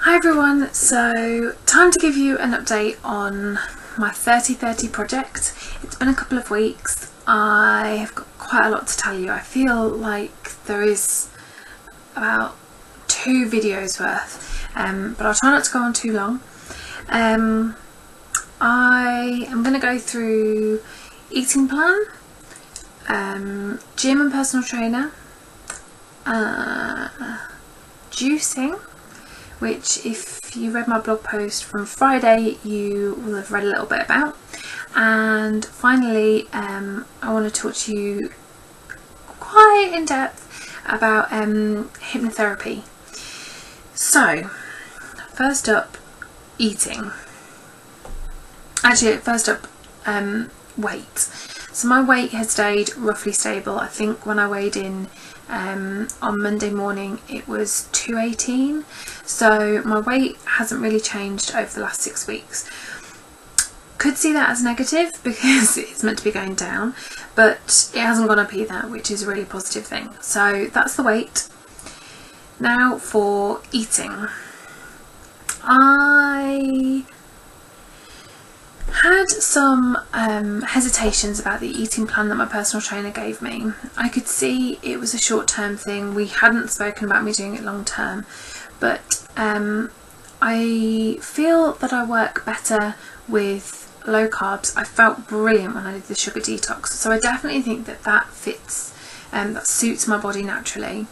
Hi everyone, so time to give you an update on my 30-30 project. It's been a couple of weeks. I have got quite a lot to tell you. I feel like there is about 2 videos worth, but I'll try not to go on too long. I am going to go through eating plan, gym and personal trainer, juicing, which if you read my blog post from Friday you will have read a little bit about, and finally I want to talk to you quite in depth about hypnotherapy. So first up, eating. Actually, first up, weight. So my weight has stayed roughly stable. I think when I weighed in on Monday morning it was 218, so my weight hasn't really changed over the last 6 weeks. Could see that as negative because it's meant to be going down, but it hasn't gone up either, which is a really positive thing. So that's the weight. Now for eating. I had some hesitations about the eating plan that my personal trainer gave me. I could see it was a short-term thing. We hadn't spoken about me doing it long-term, but I feel that I work better with low carbs. I felt brilliant when I did the sugar detox, so I definitely think that that fits, that suits my body naturally.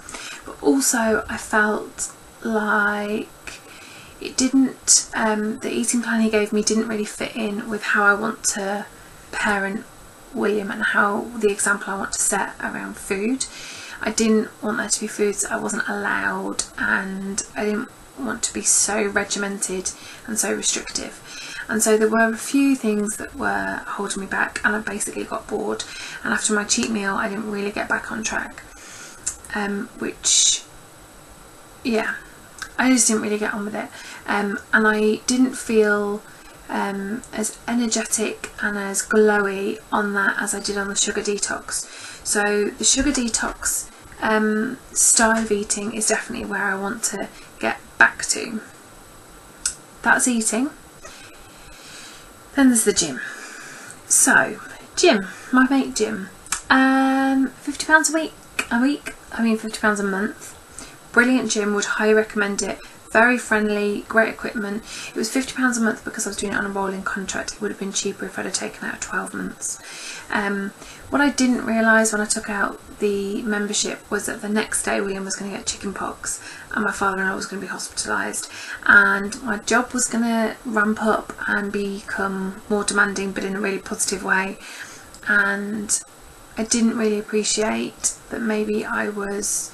But also I felt like it didn't, the eating plan he gave me didn't really fit in with how I want to parent William and how the example I want to set around food. I didn't want there to be foods I wasn't allowed, and I didn't want to be so regimented and so restrictive. And so there were a few things that were holding me back, and I basically got bored, and after my cheat meal I didn't really get back on track, which, yeah, I just didn't really get on with it, and I didn't feel as energetic and as glowy on that as I did on the sugar detox. So the sugar detox style of eating is definitely where I want to get back to. That's eating. Then there's the gym. So gym, my mate Jim, £50 a week, I mean £50 a month. Brilliant gym, would highly recommend it. Very friendly, great equipment. It was £50 a month because I was doing it on a rolling contract. It would have been cheaper if I'd have taken out 12 months. What I didn't realise when I took out the membership was that the next day William was going to get chicken pox and my father-in-law was going to be hospitalised, and my job was going to ramp up and become more demanding, but in a really positive way. And I didn't really appreciate that maybe I was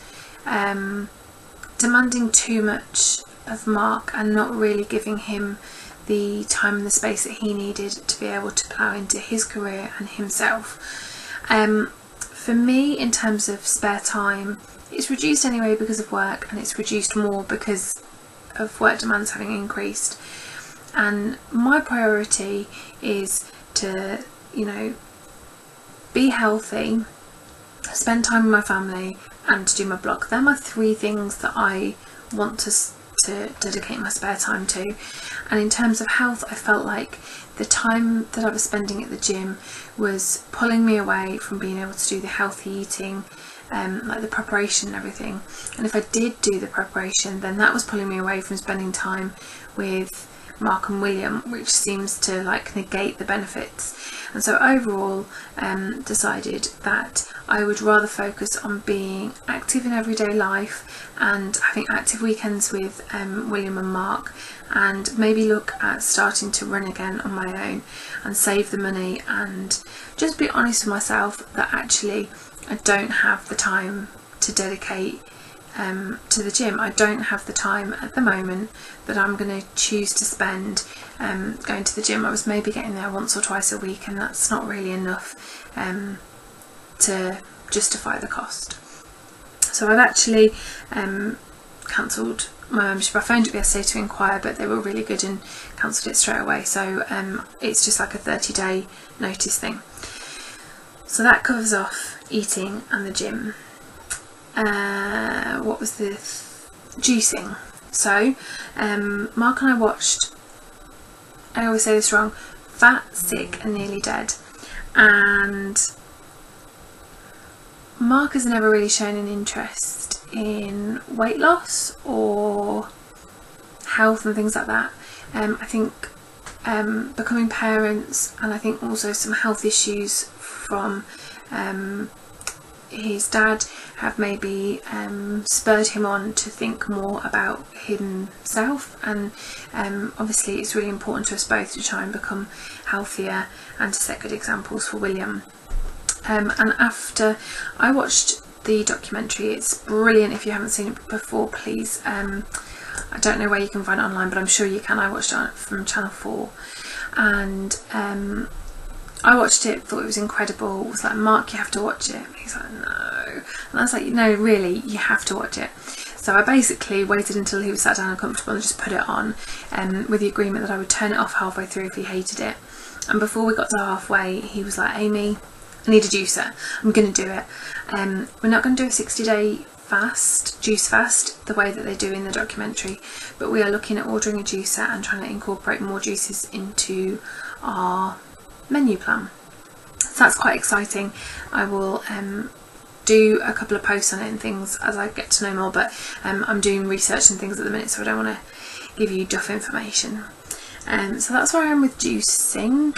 demanding too much of Mark and not really giving him the time and the space that he needed to be able to plough into his career and himself. For me, in terms of spare time, it's reduced anyway because of work, and it's reduced more because of work demands having increased. And my priority is to, be healthy, spend time with my family, and to do my blog. They're my 3 things that I want to dedicate my spare time to. And in terms of health, I felt like the time that I was spending at the gym was pulling me away from being able to do the healthy eating, like the preparation and everything. And if I did do the preparation, then that was pulling me away from spending time with Mark and William, which seems to negate the benefits. And so overall decided that I would rather focus on being active in everyday life and having active weekends with William and Mark, and maybe look at starting to run again on my own and save the money, and just be honest with myself that actually I don't have the time to dedicate to the gym. I don't have the time at the moment that I'm going to choose to spend going to the gym. I was maybe getting there once or twice a week, and that's not really enough to justify the cost. So I've actually cancelled my membership. I phoned up yesterday to inquire, but they were really good and cancelled it straight away. So it's just like a 30-day notice thing. So that covers off eating and the gym. What was the juicing? So Mark and I watched, I always say this wrong, Fat, Sick and Nearly Dead, and Mark has never really shown an interest in weight loss or health and things like that. I think becoming parents, and I think also some health issues from his dad have maybe spurred him on to think more about himself, and obviously it's really important to us both to try and become healthier and to set good examples for William. And after I watched the documentary, it's brilliant. If you haven't seen it before, please, I don't know where you can find it online, but I'm sure you can. I watched it from Channel 4, and I watched it, thought it was incredible. It was like, Mark, you have to watch it. He's like, no. And I was like, no, really, you have to watch it. So I basically waited until he was sat down and comfortable and just put it on, with the agreement that I would turn it off halfway through if he hated it. And before we got to halfway, he was like, Amy, I need a juicer. I'm going to do it. We're not going to do a 60-day fast, juice fast, the way that they do in the documentary, but we are looking at ordering a juicer and trying to incorporate more juices into our menu plan. So that's quite exciting. I will do a couple of posts on it and things as I get to know more, but I'm doing research and things at the minute, so I don't want to give you duff information. So that's where I am with juicing,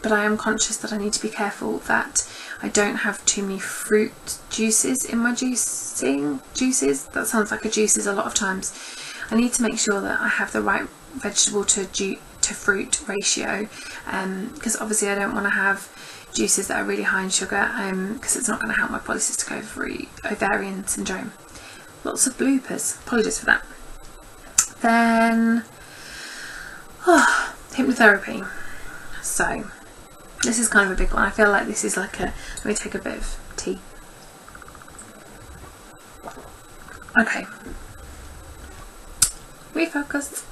but I am conscious that I need to be careful that I don't have too many fruit juices in my juices. That sounds like a juices a lot of times. I need to make sure that I have the right vegetable to fruit ratio, because obviously I don't want to have juices that are really high in sugar, because it's not going to help my polycystic ovarian syndrome. Lots of bloopers, apologies for that. Then hypnotherapy. So this is kind of a big one. I feel like this is like a, let me take a bit of tea. Okay, refocus.